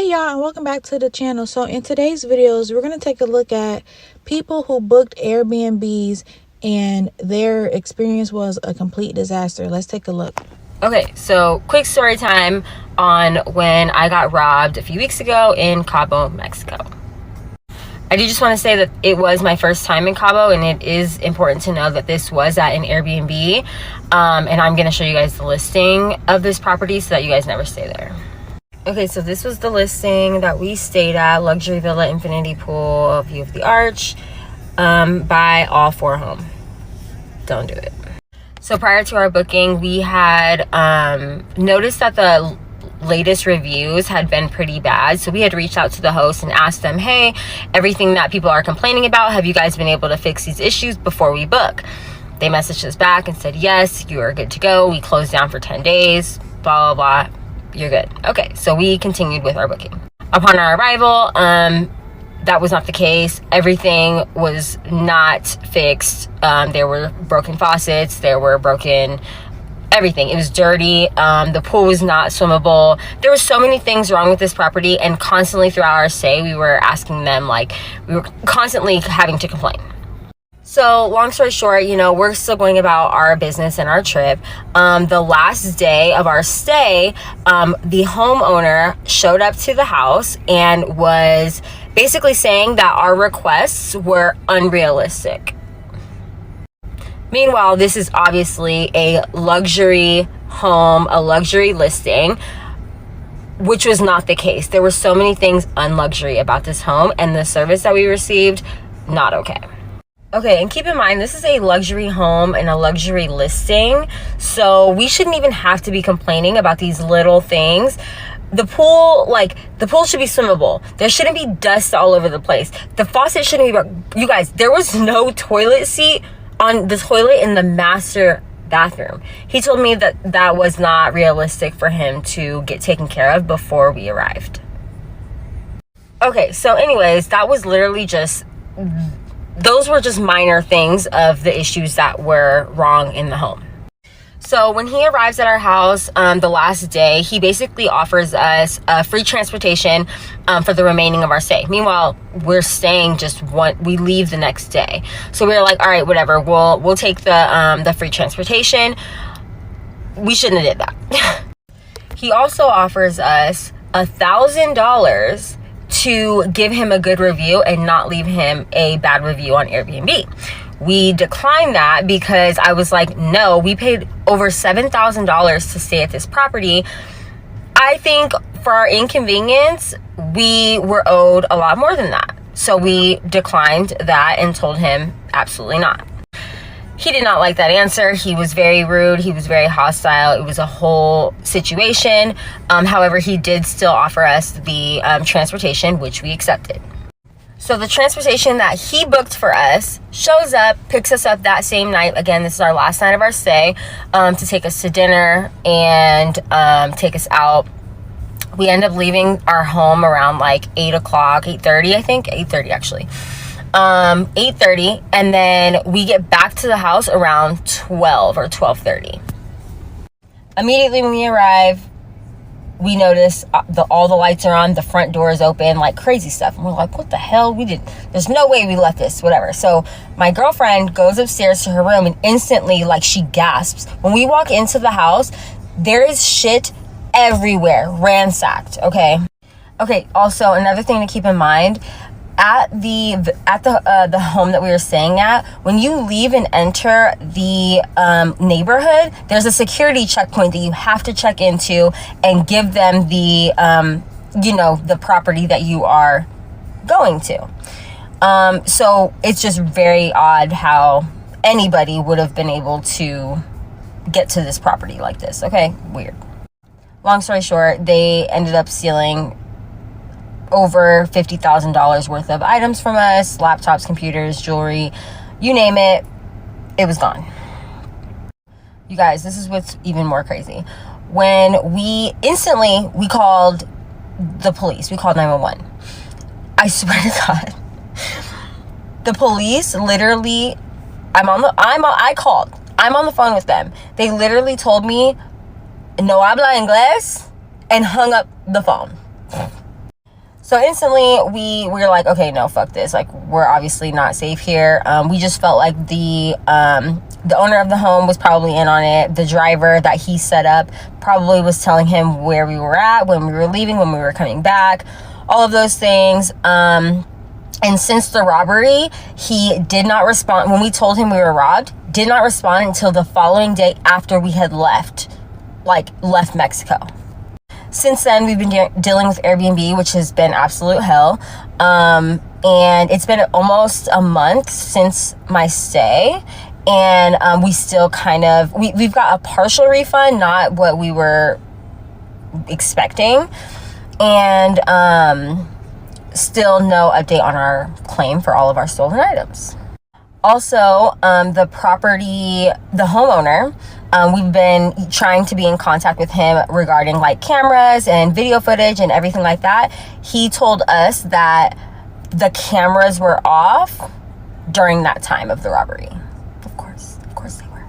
Hey y'all, and welcome back to the channel. So in today's videos, we're going to take a look at people who booked Airbnbs and their experience was a complete disaster. Let's take a look. Okay, so quick story time on when I got robbed a few weeks ago in Cabo, Mexico. I do just want to say that it was my first time in Cabo, and it is important to know that this was at an Airbnb, and I'm going to show you guys the listing of this property so that you guys never stay there. Okay, so this was the listing that we stayed at. Luxury villa, infinity pool, view of the arch. Buy all for home. Don't do it. So prior to our booking, we had noticed that the latest reviews had been pretty bad. So we had reached out to the host and asked them, hey, everything that people are complaining about, have you guys been able to fix these issues before we book? They messaged us back and said, yes, you are good to go. We closed down for 10 days, blah, blah, blah. You're good. Okay, so we continued with our booking. Upon our arrival, that was not the case. Everything was not fixed. There were broken faucets. There were broken everything. It was dirty. The pool was not swimmable. There were so many things wrong with this property, and constantly throughout our stay, we were asking them, we were constantly having to complain. So long story short, we're still going about our business and our trip. The last day of our stay, the homeowner showed up to the house and was basically saying that our requests were unrealistic. Meanwhile, this is obviously a luxury home, a luxury listing, which was not the case. There were so many things unluxury about this home, and the service that we received, not okay. Okay, and keep in mind, this is a luxury home and a luxury listing, so we shouldn't even have to be complaining about these little things. The pool should be swimmable. There shouldn't be dust all over the place. The faucet shouldn't be... You guys, there was no toilet seat on the toilet in the master bathroom. He told me that that was not realistic for him to get taken care of before we arrived. Okay, so anyways, that was literally just... Those were just minor things of the issues that were wrong in the home. So when he arrives at our house the last day, he basically offers us free transportation for the remaining of our stay. Meanwhile, we're staying we leave the next day. So we were like, all right, whatever, we'll take the free transportation. We shouldn't have did that. He also offers us $1,000 to give him a good review and not leave him a bad review on Airbnb. We declined that because I was like, no, we paid over $7,000 to stay at this property. I think for our inconvenience, we were owed a lot more than that. So we declined that and told him absolutely not. He did not like that answer. He was very rude. He was very hostile. It was a whole situation. However, he did still offer us the transportation, which we accepted. So the transportation that he booked for us shows up, picks us up that same night. Again, this is our last night of our stay, to take us to dinner and take us out. We end up leaving our home around 8 o'clock, 8:30, I think. 8:30 actually. 8:30, and then we get back to the house around 12 or 12:30. Immediately when we arrive, we notice all the lights are on, the front door is open, crazy stuff. And we're like, what the hell? There's no way we left this, whatever. So my girlfriend goes upstairs to her room and instantly, she gasps. When we walk into the house, there is shit everywhere, ransacked, okay? Okay, also another thing to keep in mind, at the home that we were staying at, when you leave and enter the neighborhood, there's a security checkpoint that you have to check into and give them the the property that you are going to. So it's just very odd how anybody would have been able to get to this property like this. Okay, weird. Long story short, they ended up stealing over $50,000 worth of items from us, laptops, computers, jewelry, you name it, it was gone. You guys, this is what's even more crazy. When we called the police. We called 911. I swear to God, the police literally, I'm on the phone with them. They literally told me, no habla inglés, and hung up the phone. So instantly we were like, okay, no, fuck this. Like, we're obviously not safe here. We just felt like the owner of the home was probably in on it. The driver that he set up probably was telling him where we were at, when we were leaving, when we were coming back, all of those things. And since the robbery, he did not respond. When we told him we were robbed, did not respond until the following day after we had left Mexico. Since then, we've been dealing with Airbnb, which has been absolute hell. And it's been almost a month since my stay. And we still kind of, we've got a partial refund, not what we were expecting. And still no update on our claim for all of our stolen items. Also, the homeowner, we've been trying to be in contact with him regarding like cameras and video footage and everything like that. He told us that the cameras were off during that time of the robbery. Of course they were.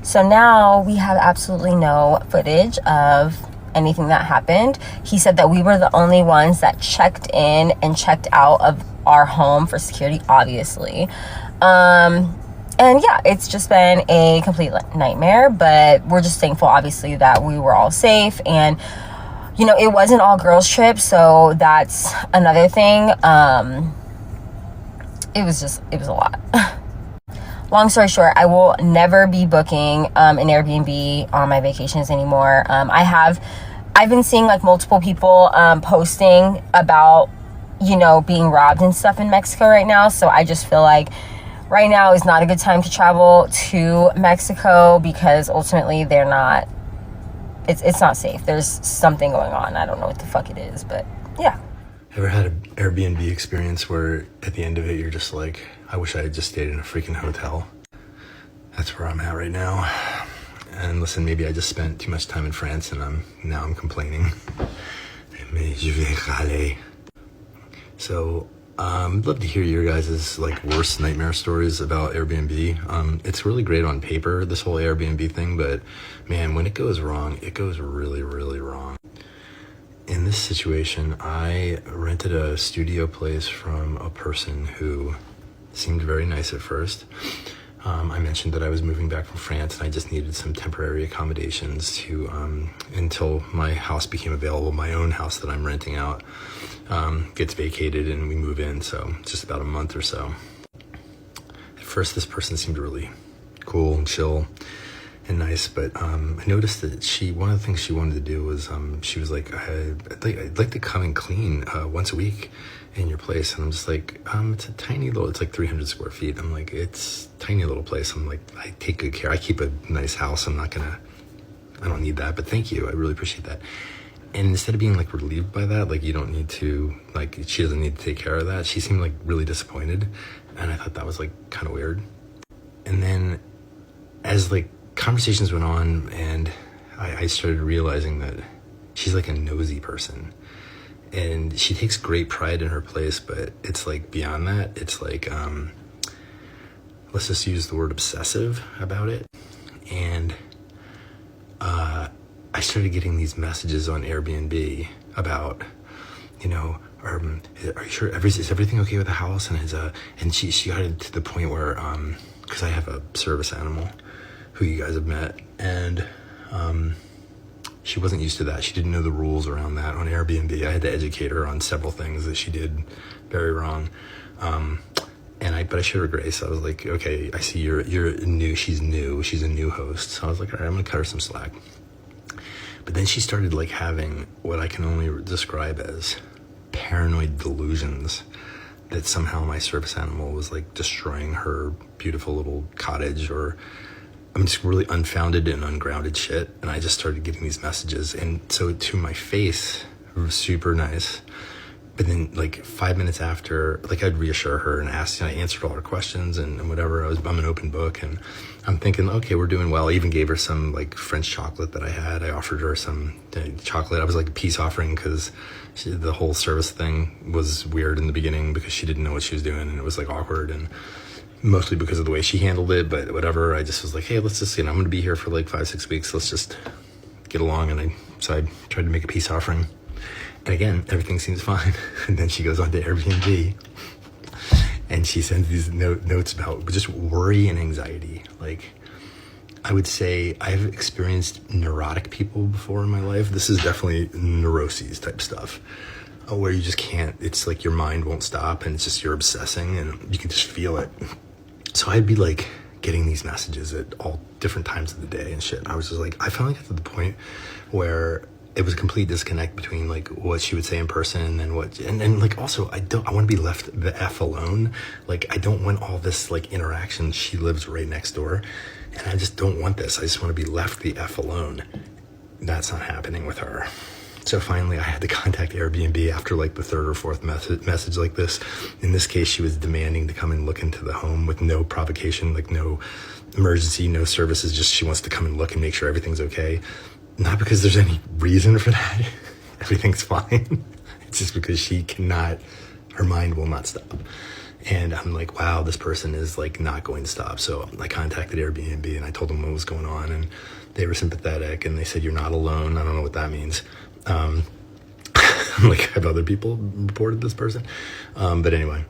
So now we have absolutely no footage of anything that happened. He said that we were the only ones that checked in and checked out of our home for security, obviously. And yeah, it's just been a complete nightmare, but we're just thankful, obviously, that we were all safe. And, you know, it wasn't all girls trip, so that's another thing. It was a lot. Long story short, I will never be booking an Airbnb on my vacations anymore. I've been seeing like multiple people posting about, you know, being robbed and stuff in Mexico right now. So I just feel like right now is not a good time to travel to Mexico, because ultimately it's not safe. There's something going on. I don't know what the fuck it is, but yeah. Ever had an Airbnb experience where at the end of it, you're just like, I wish I had just stayed in a freaking hotel? That's where I'm at right now. And listen, maybe I just spent too much time in France and I'm complaining. Mais je vais râler. So, I'd love to hear your guys' like worst nightmare stories about Airbnb. It's really great on paper, this whole Airbnb thing, but man, when it goes wrong, it goes really, really wrong. In this situation, I rented a studio place from a person who seemed very nice at first. I mentioned that I was moving back from France and I just needed some temporary accommodations to until my house became available, my own house that I'm renting out gets vacated and we move in, so just about a month or so. At first, this person seemed really cool and chill and nice, but I noticed that one of the things she wanted to do was she was like, I'd like to come and clean once a week in your place. And I'm just like, it's like 300 square feet. I'm like, it's a tiny little place. I'm like, I take good care. I keep a nice house. I don't need that, but thank you. I really appreciate that. And instead of being like relieved by that, like, you don't need to, like, she doesn't need to take care of that, she seemed like really disappointed. And I thought that was like kind of weird. And then as like conversations went on and I started realizing that she's like a nosy person. And she takes great pride in her place, but it's like beyond that. It's like, let's just use the word obsessive about it. And I started getting these messages on Airbnb about, you know, are you sure is everything okay with the house? And she got it to the point where, because I have a service animal who you guys have met, and she wasn't used to that. She didn't know the rules around that on Airbnb. I had to educate her on several things that she did very wrong. But I showed her grace. I was like, okay, I see you're new. She's a new host. So I was like, all right, I'm gonna cut her some slack. But then she started like having what I can only describe as paranoid delusions that somehow my service animal was like destroying her beautiful little cottage, or just really unfounded and ungrounded shit. And I just started getting these messages. And so to my face, it was super nice. But then like 5 minutes after, like, I'd reassure her and ask, and I answered all her questions and whatever. I'm an open book, and I'm thinking, okay, we're doing well. I even gave her some like French chocolate that I had. I offered her some chocolate. I was like a peace offering, because the whole service thing was weird in the beginning because she didn't know what she was doing, and it was like awkward, and mostly because of the way she handled it. But whatever, I just was like, hey, let's just, I'm going to be here for like 5-6 weeks. Let's just get along. And I tried to make a peace offering. And again, everything seems fine. And then she goes on to Airbnb and she sends these notes about just worry and anxiety. Like, I would say I've experienced neurotic people before in my life. This is definitely neuroses type stuff, where you just can't, it's like your mind won't stop and it's just you're obsessing and you can just feel it. So I'd be like getting these messages at all different times of the day and shit. I was just like, I finally got to the point where it was a complete disconnect between like what she would say in person and then what, and like also I want to be left the F alone. Like, I don't want all this like interaction. She lives right next door and I just don't want this. I just want to be left the F alone. That's not happening with her. So finally I had to contact Airbnb after like the third or fourth message like this. In this case, she was demanding to come and look into the home with no provocation, like no emergency, no services, just she wants to come and look and make sure everything's okay. Not because there's any reason for that. Everything's fine. It's just because she cannot, her mind will not stop. And I'm like, wow, this person is like not going to stop. So I contacted Airbnb and I told them what was going on and they were sympathetic and they said, you're not alone. I don't know what that means. Like, have other people reported this person? But anyway,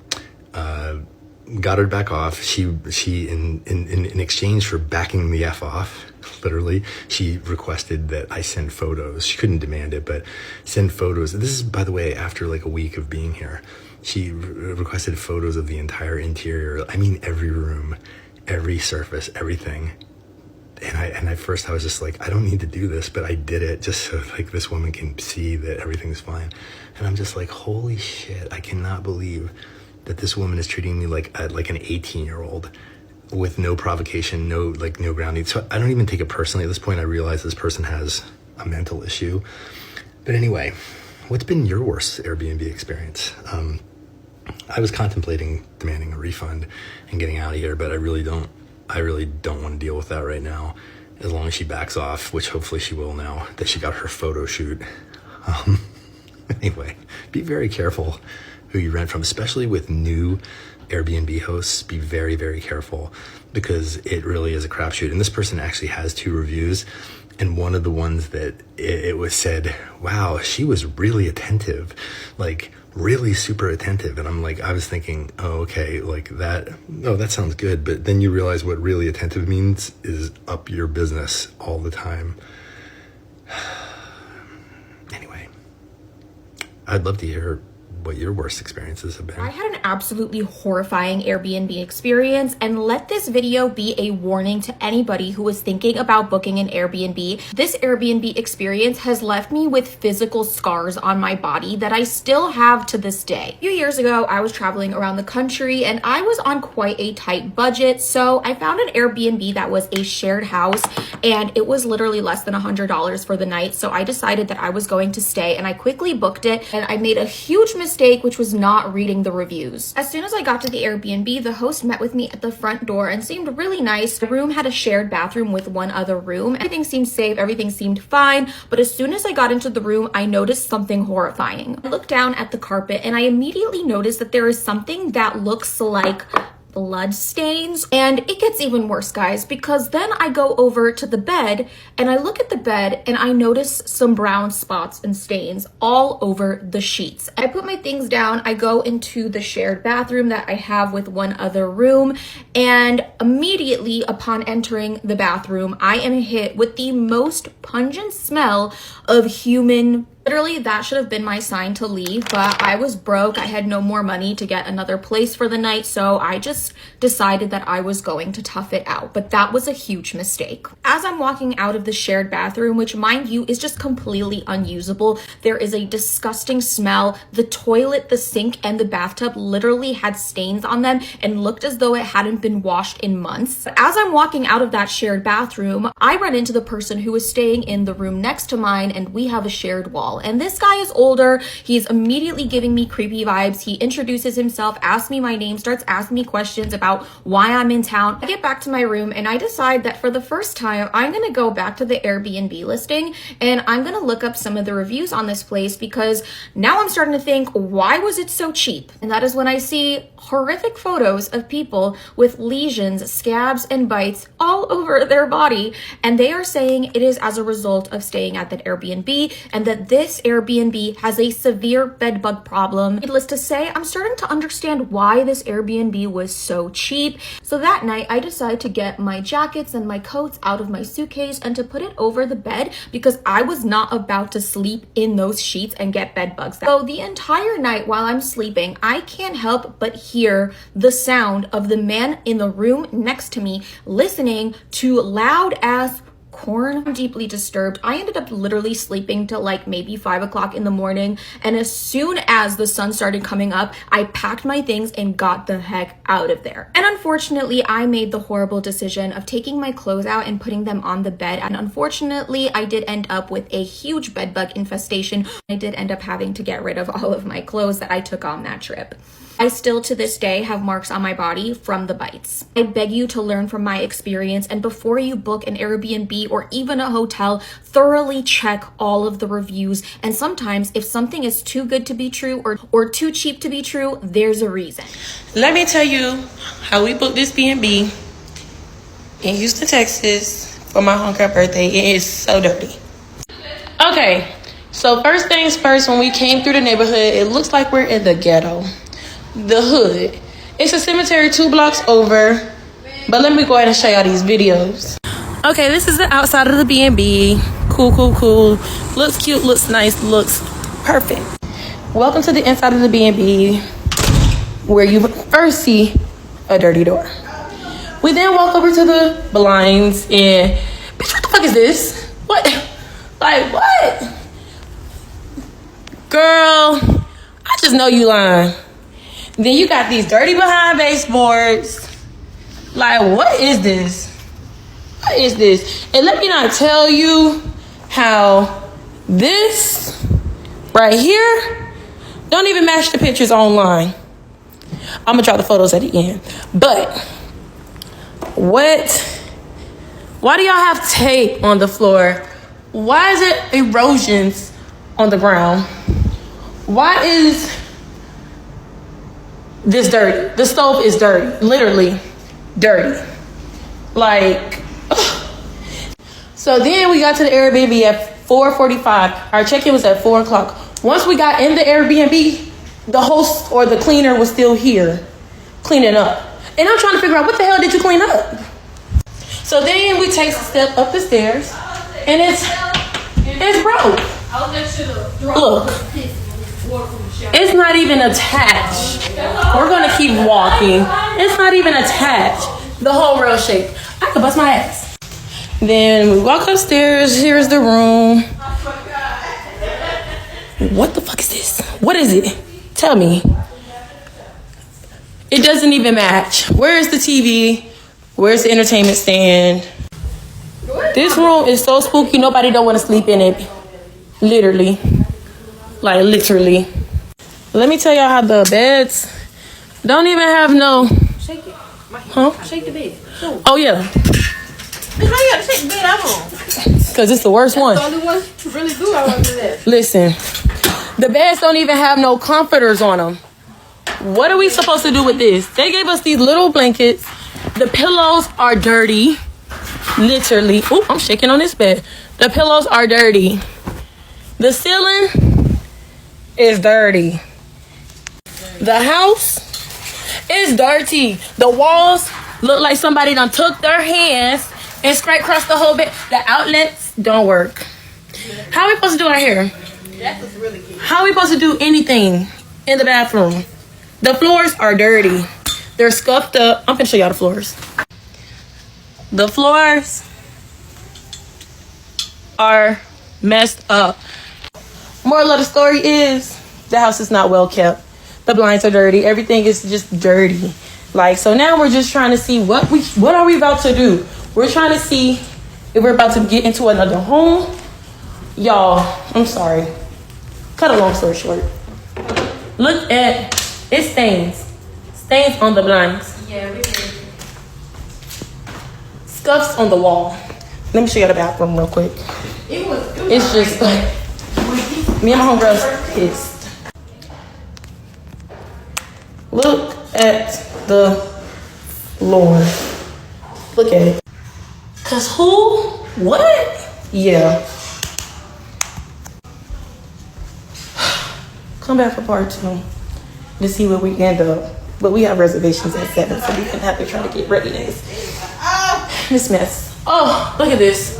got her back off. She in exchange for backing the F off, literally, she requested that I send photos. She couldn't demand it, but send photos. This is, by the way, after like a week of being here. She requested photos of the entire interior. I mean, every room, every surface, everything. And at first I was just like, I don't need to do this, but I did it just so like this woman can see that everything's fine. And I'm just like, holy shit, I cannot believe that this woman is treating me like an 18-year-old with no provocation, no grounding. So I don't even take it personally. At this point, I realize this person has a mental issue. But anyway, what's been your worst Airbnb experience? I was contemplating demanding a refund and getting out of here, but I really don't want to deal with that right now, as long as she backs off, which hopefully she will now that she got her photo shoot. Anyway, be very careful who you rent from, especially with new Airbnb hosts. Be very, very careful because it really is a crapshoot. And this person actually has 2 reviews. And one of the ones that it was said, wow, she was really attentive, like really super attentive. And I'm like, I was thinking, oh, okay, like that, oh, that sounds good. But then you realize what really attentive means is up your business all the time. Anyway, I'd love to hear what your worst experiences have been. I had an absolutely horrifying Airbnb experience, and let this video be a warning to anybody who is thinking about booking an Airbnb. This Airbnb experience has left me with physical scars on my body that I still have to this day. A few years ago, I was traveling around the country and I was on quite a tight budget, so I found an Airbnb that was a shared house and it was literally less than $100 for the night. So I decided that I was going to stay and I quickly booked it, and I made a huge mistake, which was not reading the reviews. As soon as I got to the Airbnb, the host met with me at the front door and seemed really nice. The room had a shared bathroom with one other room. Everything seemed safe, everything seemed fine, but as soon as I got into the room, I noticed something horrifying. I looked down at the carpet and I immediately noticed that there is something that looks like blood stains. And it gets even worse, guys, because then I go over to the bed and I look at the bed and I notice some brown spots and stains all over the sheets. I put my things down, I go into the shared bathroom that I have with one other room, and immediately upon entering the bathroom, I am hit with the most pungent smell of human. Literally, that should have been my sign to leave, but I was broke. I had no more money to get another place for the night, so I just decided that I was going to tough it out. But that was a huge mistake. As I'm walking out of the shared bathroom, which mind you is just completely unusable, there is a disgusting smell. The toilet, the sink, and the bathtub literally had stains on them and looked as though it hadn't been washed in months. But as I'm walking out of that shared bathroom, I run into the person who was staying in the room next to mine, and we have a shared wall. And this guy is older. He's immediately giving me creepy vibes. He introduces himself, asks me my name, starts asking me questions about why I'm in town. I get back to my room and I decide that for the first time, I'm gonna go back to the Airbnb listing and I'm gonna look up some of the reviews on this place, because now I'm starting to think, why was it so cheap? And that is when I see horrific photos of people with lesions, scabs, and bites all over their body. And they are saying it is as a result of staying at that Airbnb and that this this Airbnb has a severe bed bug problem. Needless to say, I'm starting to understand why this Airbnb was so cheap. So that night, I decided to get my jackets and my coats out of my suitcase and to put it over the bed because I was not about to sleep in those sheets and get bed bugs. So the entire night while I'm sleeping, I can't help but hear the sound of the man in the room next to me listening to loud ass corn. I'm deeply disturbed. I ended up literally sleeping till like maybe 5 o'clock in the morning. And as soon as the sun started coming up, I packed my things and got the heck out of there. And unfortunately, I made the horrible decision of taking my clothes out and putting them on the bed. And unfortunately, I did end up with a huge bed bug infestation. I did end up having to get rid of all of my clothes that I took on that trip. I still to this day have marks on my body from the bites. I beg you to learn from my experience, and before you book an Airbnb or even a hotel, thoroughly check all of the reviews. And sometimes if something is too good to be true or too cheap to be true, there's a reason. Let me tell you how we booked this B&B in Houston, Texas for my homegirl birthday. It is so dirty. Okay, so first things first, when we came through the neighborhood, it looks like we're in the ghetto. The hood. It's a cemetery 2 blocks over, but let me go ahead and show y'all these videos. Okay, this is the outside of the B&B. Cool. Looks cute, looks nice, looks perfect. Welcome to the inside of the B&B, where you first see a dirty door. We then walk over to the blinds and, bitch, what the fuck is this? What? Like, what? Girl, I just know you lying. Then you got these dirty behind baseboards. Like, what is this? What is this? And let me not tell you how this right here don't even match the pictures online. I'm gonna draw the photos at the end. But what? Why do y'all have tape on the floor? Why is it erosions on the ground? Why is this dirty? The stove is dirty, literally dirty. Like, ugh. So then we got to the Airbnb at 4:45. Our check-in was at 4 o'clock. Once we got in the Airbnb, the host or the cleaner was still here cleaning up. And I'm trying to figure out, what the hell did you clean up? So then we take a step up the stairs and it's broke. Look. It's not even attached. We're gonna keep walking. It's not even attached. The whole rail shape. I could bust my ass. Then we walk upstairs. Here's the room. What the fuck is this? What is it? Tell me. It doesn't even match. Where is the TV? Where's the entertainment stand? This room is so spooky. Nobody don't want to sleep in it. Literally. Like, literally. Let me tell y'all how the beds don't even have no... Shake it. Huh? Shake the bed. Oh, yeah. How you gotta shake the bed out on? Because it's the worst one. The only one to really do all of that. Listen. The beds don't even have no comforters on them. What are we supposed to do with this? They gave us these little blankets. The pillows are dirty. Literally. Oh, I'm shaking on this bed. The pillows are dirty. The ceiling is dirty. The house is dirty. The walls look like somebody done took their hands and scraped across the whole bed. The outlets don't work. How are we supposed to do our hair? That's what's really cute. How are we supposed to do anything in the bathroom? The floors are dirty. They're scuffed up. I'm gonna show y'all the floors. The floors are messed up. Moral of the story is the house is not well kept. The blinds are dirty. Everything is just dirty. Like, so now we're just trying to see what are we about to do? We're trying to see if we're about to get into another home. Y'all, I'm sorry. Cut a long story short. Look at it, stains. Stains on the blinds. Yeah, we did. Scuffs on the wall. Let me show you the bathroom real quick. It's just like, me and my homegirls pissed. Look at the floor. Look at it. Cause who? What? Yeah. come back for part 2 to see where we end up. But we have reservations at 7, so we can have to try to get ready in this mess. Oh, look at this.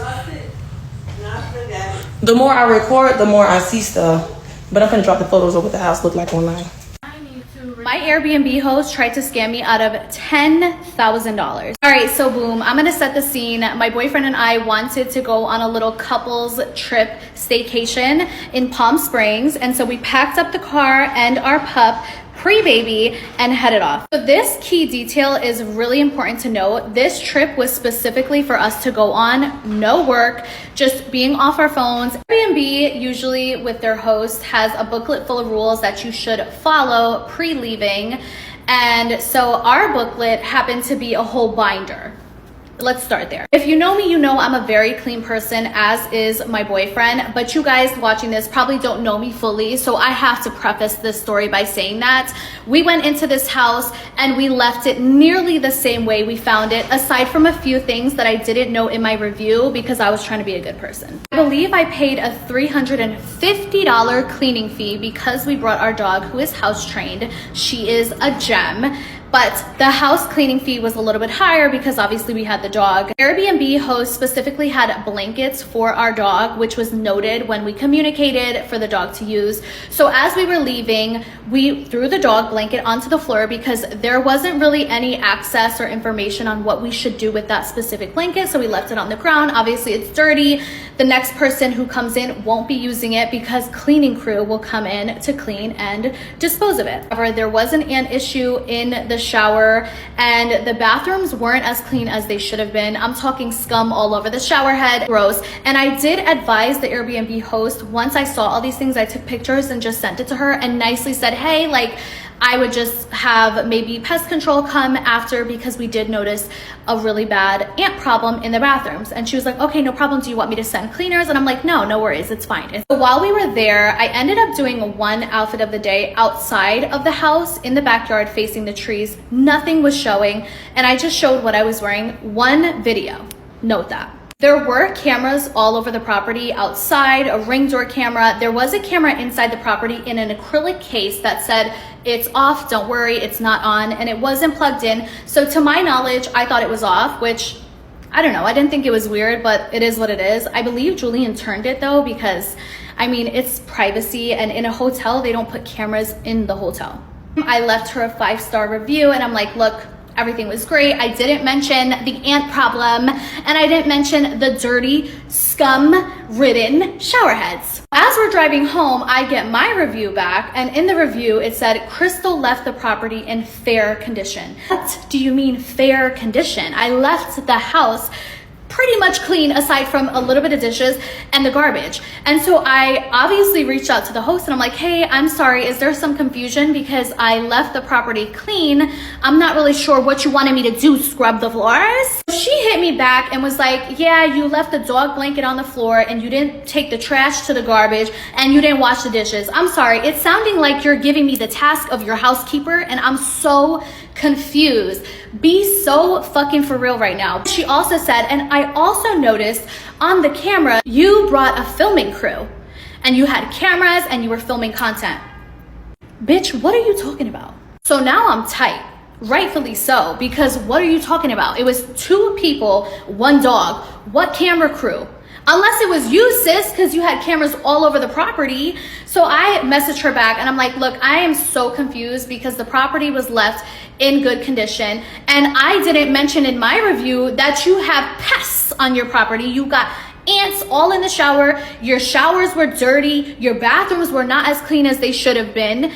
The more I record, the more I see stuff. But I'm gonna drop the photos of what the house looked like online. My Airbnb host tried to scam me out of $10,000. All right, so boom, I'm gonna set the scene. My boyfriend and I wanted to go on a little couples trip staycation in Palm Springs. And so we packed up the car and our pup, pre-baby, and headed off. So this key detail is really important to note. This trip was specifically for us to go on, no work, just being off our phones. Airbnb usually with their host has a booklet full of rules that you should follow pre-leaving. And so our booklet happened to be a whole binder. Let's start there. If you know me, you know I'm a very clean person, as is my boyfriend, but you guys watching this probably don't know me fully, so I have to preface this story by saying that we went into this house and we left it nearly the same way we found it, aside from a few things that I didn't know in my review because I was trying to be a good person. I believe I paid a $350 cleaning fee because we brought our dog, who is house trained. She is a gem. But the house cleaning fee was a little bit higher because obviously we had the dog. Airbnb host specifically had blankets for our dog, which was noted when we communicated for the dog to use. So as we were leaving, we threw the dog blanket onto the floor because there wasn't really any access or information on what we should do with that specific blanket. So we left it on the ground. Obviously it's dirty. The next person who comes in won't be using it because cleaning crew will come in to clean and dispose of it. However, there wasn't an issue in the shower and the bathrooms weren't as clean as they should have been. I'm talking scum all over the shower head, gross. And I did advise the Airbnb host, once I saw all these things, I took pictures and just sent it to her and nicely said, hey, like, I would just have maybe pest control come after because we did notice a really bad ant problem in the bathrooms. And she was like, okay, no problem. Do you want me to send cleaners? And I'm like, no worries. It's fine. And so while we were there, I ended up doing one outfit of the day outside of the house in the backyard facing the trees. Nothing was showing. And I just showed what I was wearing. One video. Note that. There were cameras all over the property, outside, a ring door camera. There was a camera inside the property in an acrylic case that said, it's off, don't worry, it's not on, and it wasn't plugged in. So to my knowledge, I thought it was off, which, I don't know, I didn't think it was weird, but it is what it is. I believe Julian turned it though, because, I mean, it's privacy, and in a hotel, they don't put cameras in the hotel. I left her a 5-star review, and I'm like, look, everything was great. I didn't mention the ant problem, and I didn't mention the dirty, scum-ridden shower heads. As we're driving home, I get my review back, and in the review, it said, Crystal left the property in fair condition. What do you mean fair condition? I left the house pretty much clean aside from a little bit of dishes and the garbage. And so I obviously reached out to the host and I'm like, hey, I'm sorry, is there some confusion because I left the property clean? I'm not really sure what you wanted me to do, scrub the floors? She hit me back and was like, yeah, you left the dog blanket on the floor and you didn't take the trash to the garbage and you didn't wash the dishes. I'm sorry, it's sounding like you're giving me the task of your housekeeper and I'm so confused. Be so fucking for real right now. She also said, and I also noticed on the camera, you brought a filming crew and you had cameras and you were filming content. Bitch, what are you talking about? So now I'm tight, rightfully so, because what are you talking about? It was 2 people, 1 dog. What camera crew? Unless it was you, sis, because you had cameras all over the property. So I messaged her back and I'm like, look, I am so confused because the property was left in good condition. And I didn't mention in my review that you have pests on your property. You got ants all in the shower. Your showers were dirty. Your bathrooms were not as clean as they should have been.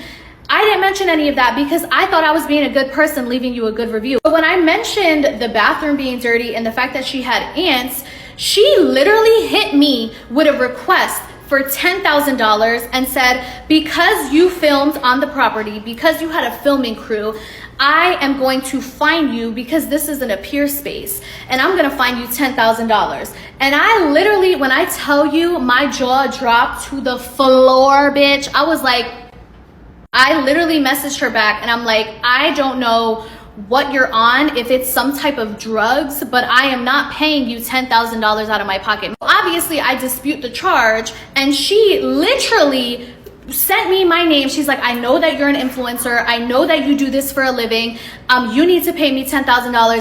I didn't mention any of that because I thought I was being a good person, leaving you a good review. But when I mentioned the bathroom being dirty and the fact that she had ants, she literally hit me with a request for $10,000 and said, because you filmed on the property, because you had a filming crew, I am going to fine you because this is an appear space and I'm gonna fine you $10,000. And I literally, when I tell you my jaw dropped to the floor, bitch, I was like, I literally messaged her back and I'm like, I don't know what you're on, if it's some type of drugs, but I am not paying you $10,000 out of my pocket. Obviously, I dispute the charge, and she literally sent me my name. She's like, I know that you're an influencer. I know that you do this for a living. You need to pay me $10,000.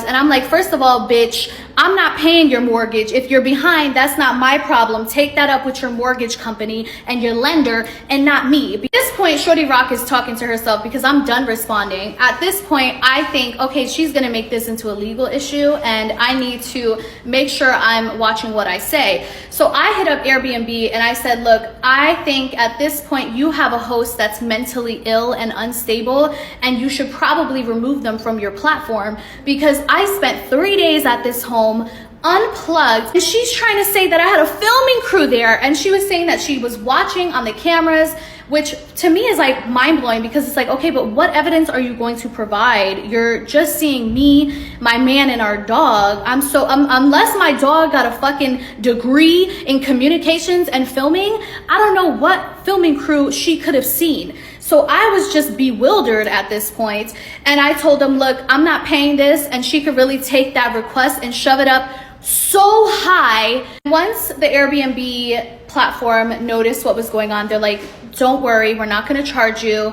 And I'm like, first of all, bitch, I'm not paying your mortgage. If you're behind, that's not my problem. Take that up with your mortgage company and your lender and not me. At this point, Shorty Rock is talking to herself because I'm done responding. At this point, I think, okay, she's gonna make this into a legal issue and I need to make sure I'm watching what I say. So I hit up Airbnb and I said, look, I think at this point you have a host that's mentally ill and unstable and you should probably remove them from your platform, because I spent 3 days at this home unplugged, and she's trying to say that I had a filming crew there, and she was saying that she was watching on the cameras, which to me is like mind-blowing, because it's like, okay, but what evidence are you going to provide? You're just seeing me, my man, and our dog. Unless my dog got a fucking degree in communications and filming, I don't know what filming crew she could have seen. So I was just bewildered at this point, and I told them, look, I'm not paying this, and she could really take that request and shove it up so high. Once the Airbnb platform noticed what was going on, they're like, don't worry, we're not gonna charge you.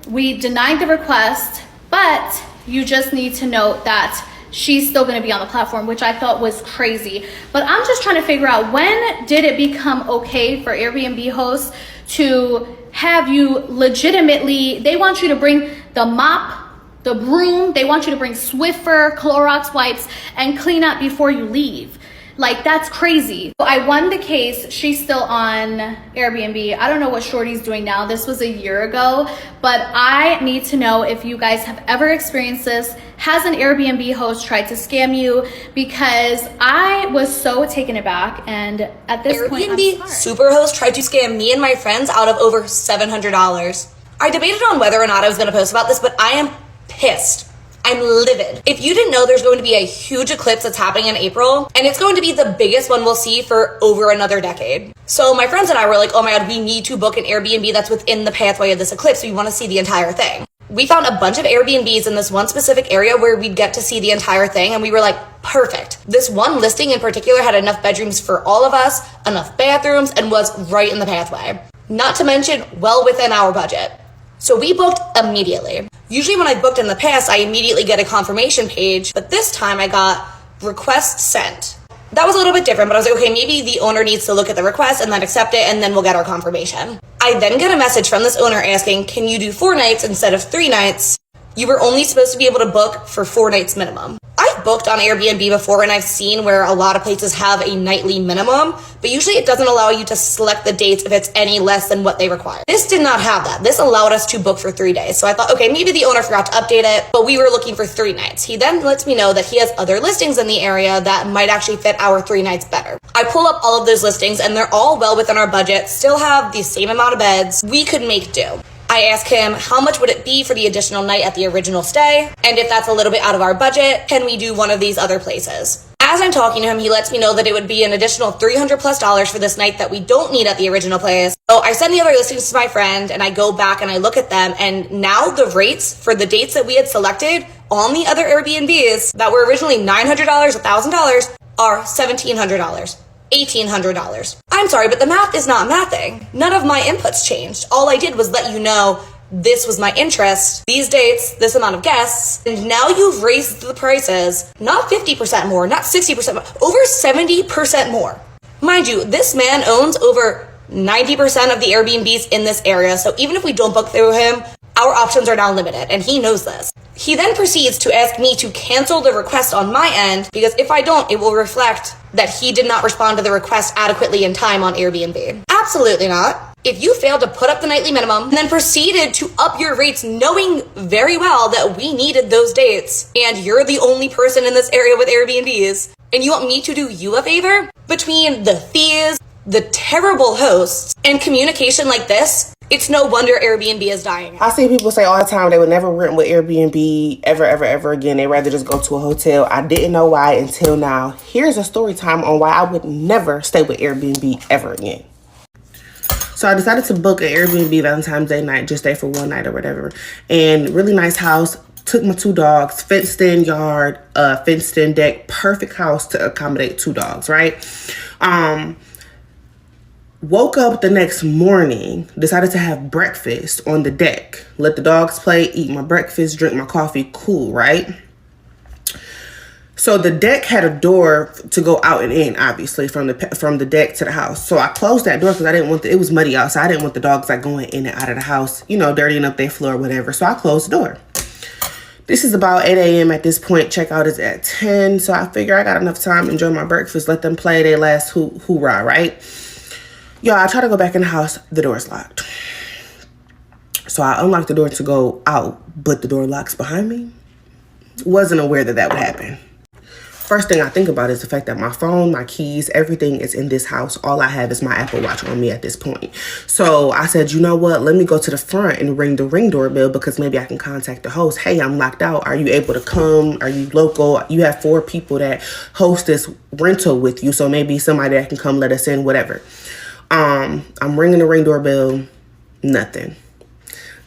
We denied the request, but you just need to note that she's still gonna be on the platform, which I thought was crazy. But I'm just trying to figure out, when did it become okay for Airbnb hosts to have you legitimately, they want you to bring the mop, the broom, they want you to bring Swiffer, Clorox wipes, and clean up before you leave. Like, that's crazy. I won the case. She's still on Airbnb. I don't know what Shorty's doing now. This was a year ago, but I need to know if you guys have ever experienced this. Has an Airbnb host tried to scam you? Because I was so taken aback, and at this point, Airbnb superhost tried to scam me and my friends out of over $700. I debated on whether or not I was going to post about this, but I am pissed. I'm livid. If you didn't know, there's going to be a huge eclipse that's happening in April, and it's going to be the biggest one we'll see for over another decade. So my friends and I were like, oh my God, we need to book an Airbnb that's within the pathway of this eclipse. We want to see the entire thing. We found a bunch of Airbnbs in this one specific area where we'd get to see the entire thing, and we were like, perfect. This one listing in particular had enough bedrooms for all of us, enough bathrooms, and was right in the pathway. Not to mention, well within our budget. So we booked immediately. Usually when I've booked in the past, I immediately get a confirmation page, but this time I got request sent. That was a little bit different, but I was like, okay, maybe the owner needs to look at the request and then accept it, and then we'll get our confirmation. I then get a message from this owner asking, can you do 4 nights instead of 3 nights? You were only supposed to be able to book for 4 nights minimum. I've booked on Airbnb before, and I've seen where a lot of places have a nightly minimum, but usually it doesn't allow you to select the dates if it's any less than what they require. This did not have that. This allowed us to book for 3 days. So I thought, okay, maybe the owner forgot to update it, but we were looking for 3 nights. He then lets me know that he has other listings in the area that might actually fit our 3 nights better. I pull up all of those listings, and they're all well within our budget, still have the same amount of beds. We could make do. I ask him, how much would it be for the additional night at the original stay? And if that's a little bit out of our budget, can we do one of these other places? As I'm talking to him, he lets me know that it would be an additional $300+ for this night that we don't need at the original place. So I send the other listings to my friend, and I go back and I look at them, and now the rates for the dates that we had selected on the other Airbnbs that were originally $900, $1,000 are $1,700. $1,800. I'm sorry, but the math is not mathing. None of my inputs changed. All I did was let you know this was my interest, these dates, this amount of guests, and now you've raised the prices, not 50% more, not 60% more, over 70% more. Mind you, this man owns over 90% of the Airbnbs in this area, so even if we don't book through him, our options are now limited, and he knows this. He then proceeds to ask me to cancel the request on my end, because if I don't, it will reflect that he did not respond to the request adequately in time on Airbnb. Absolutely not. If you failed to put up the nightly minimum and then proceeded to up your rates knowing very well that we needed those dates, and you're the only person in this area with Airbnbs, and you want me to do you a favor? Between the fees, the terrible hosts, and communication like this, it's no wonder Airbnb is dying. I see people say all the time they would never rent with Airbnb ever again. They'd rather just go to a hotel. I didn't know why until now. Here's a story time on why I would never stay with Airbnb ever again. So I decided to book an Airbnb Valentine's Day night, just stay for 1 night or whatever. And really nice house. Took my 2 dogs, fenced in yard, fenced in deck, perfect house to accommodate 2 dogs, right? Woke up the next morning, decided to have breakfast on the deck. Let the dogs play, eat my breakfast, drink my coffee, cool, right? So the deck had a door to go out and in, obviously, from the deck to the house. So I closed that door because I didn't want it was muddy outside. I didn't want the dogs like going in and out of the house, you know, dirtying up their floor or whatever. So I closed the door. This is about 8 a.m. at this point. Checkout is at 10. So I figure I got enough time to enjoy my breakfast, let them play their last hoorah, right? Y'all, I try to go back in the house. The door's locked. So I unlocked the door to go out, but the door locks behind me. Wasn't aware that that would happen. First thing I think about is the fact that my phone, my keys, everything is in this house. All I have is my Apple Watch on me at this point. So I said, you know what? Let me go to the front and ring the Ring doorbell because maybe I can contact the host. Hey, I'm locked out. Are you able to come? Are you local? You have 4 people that host this rental with you. So maybe somebody that can come let us in, whatever. I'm ringing the Ring doorbell. Nothing.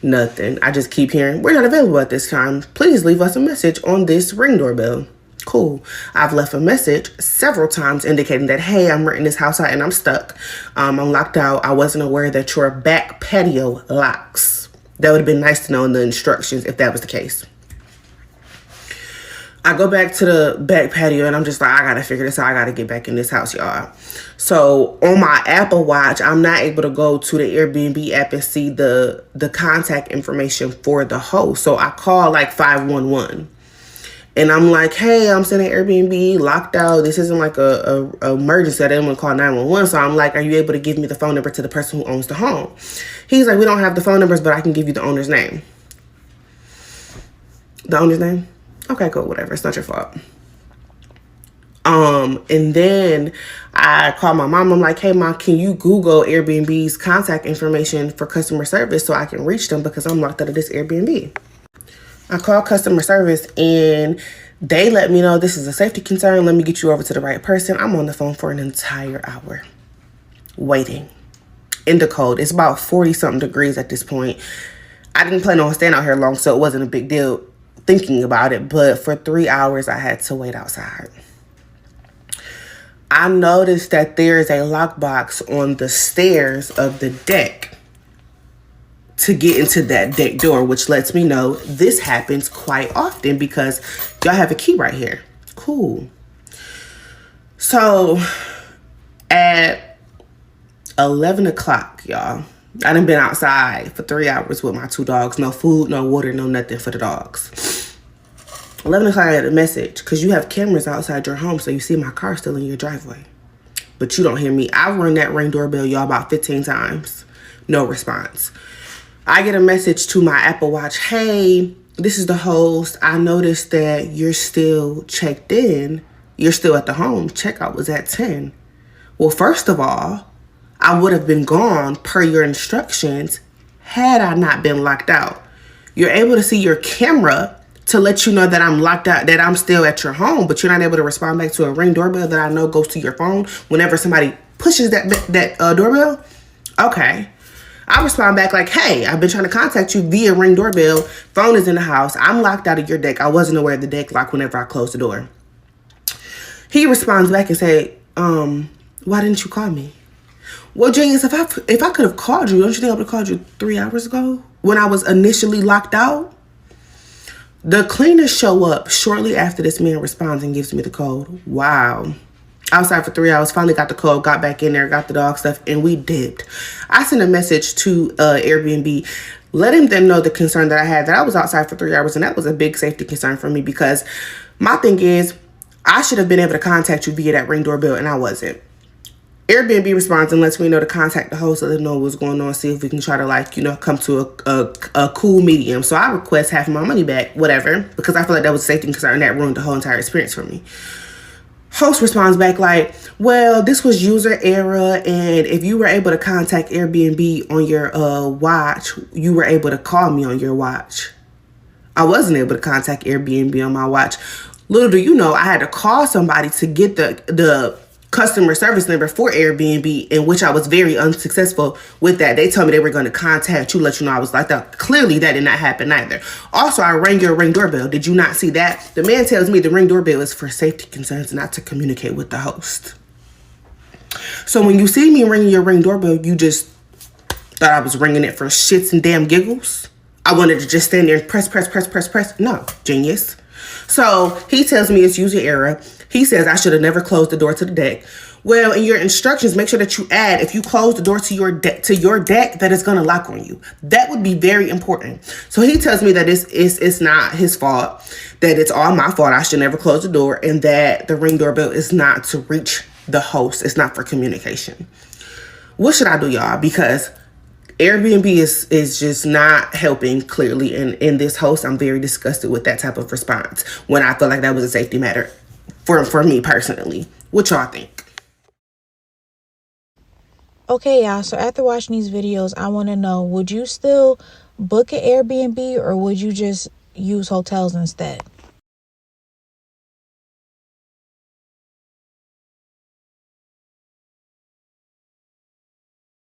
I just keep hearing, we're not available at this time. Please leave us a message on this Ring doorbell. Cool. I've left a message several times indicating that, hey, I'm renting this house out and I'm stuck. I'm locked out. I wasn't aware that your back patio locks. That would have been nice to know in the instructions if that was the case. I go back to the back patio and I'm just like, I gotta figure this out. I gotta get back in this house, y'all. So on my Apple Watch, I'm not able to go to the Airbnb app and see the contact information for the host. So I call like 511. And I'm like, hey, I'm sitting at Airbnb, locked out. This isn't like a emergency. I didn't want to call 911. So I'm like, are you able to give me the phone number to the person who owns the home? He's like, we don't have the phone numbers, but I can give you the owner's name. The owner's name? Okay, cool, whatever. It's not your fault. And then I call my mom. I'm like, hey, Mom, can you Google Airbnb's contact information for customer service so I can reach them because I'm locked out of this Airbnb? I call customer service and they let me know this is a safety concern. Let me get you over to the right person. I'm on the phone for an entire hour waiting in the cold. It's about 40 something degrees at this point. I didn't plan on staying out here long, so it wasn't a big deal thinking about it. But for 3 hours, I had to wait outside. I noticed that there is a lockbox on the stairs of the deck to get into that deck door, which lets me know this happens quite often because y'all have a key right here. Cool. So at 11 o'clock, y'all, I done been outside for 3 hours with my 2 dogs. No food, no water, no nothing for the dogs. 11 o'clock, I got a message because you have cameras outside your home, so you see my car still in your driveway. But you don't hear me. I've rung that Ring doorbell, y'all, about 15 times. No response. I get a message to my Apple Watch. Hey, this is the host. I noticed that you're still checked in. You're still at the home. Checkout was at 10. Well, first of all, I would have been gone per your instructions had I not been locked out. You're able to see your camera to let you know that I'm locked out, that I'm still at your home, but you're not able to respond back to a Ring doorbell that I know goes to your phone whenever somebody pushes that doorbell. Okay. I respond back like, hey, I've been trying to contact you via Ring doorbell. Phone is in the house. I'm locked out of your deck. I wasn't aware of the deck lock whenever I closed the door. He responds back and say, why didn't you call me? Well, James, if I could have called you, don't you think I would have called you 3 hours ago when I was initially locked out? The cleaners show up shortly after this man responds and gives me the code. Wow. Outside for 3 hours, finally got the code, got back in there, got the dog stuff, and we dipped. I sent a message to Airbnb, letting them know the concern that I had, that I was outside for 3 hours, and that was a big safety concern for me because my thing is, I should have been able to contact you via that Ring doorbell, and I wasn't. Airbnb responds and lets me know to contact the host, let them know what's going on, see if we can try to come to a cool medium. So I request half of my money back, whatever, because I feel like that was a safety concern that ruined the whole entire experience for me. Host responds back like, well, this was user error, and if you were able to contact Airbnb on your watch, you were able to call me on your watch. I wasn't able to contact Airbnb on my watch. Little do you know, I had to call somebody to get the customer service number for Airbnb, in which I was very unsuccessful with that. They told me they were going to contact you, let you know I was locked out. Clearly, that did not happen either. Also, I rang your Ring doorbell. Did you not see that? The man tells me the Ring doorbell is for safety concerns, not to communicate with the host. So when you see me ringing your Ring doorbell, you just thought I was ringing it for shits and damn giggles? I wanted to just stand there and press. No, genius. So he tells me it's user error. He says I should have never closed the door to the deck. Well, in your instructions, make sure that you add, if you close the door to your deck, that it's going to lock on you. That would be very important. So he tells me that it's not his fault, that it's all my fault. I should never close the door, and that the Ring doorbell is not to reach the host. It's not for communication. What should I do, y'all? Because Airbnb is just not helping, clearly, in this host. I'm very disgusted with that type of response when I feel like that was a safety matter for me personally. What y'all think? Okay, y'all, so after watching these videos, I want to know, would you still book an Airbnb or would you just use hotels instead?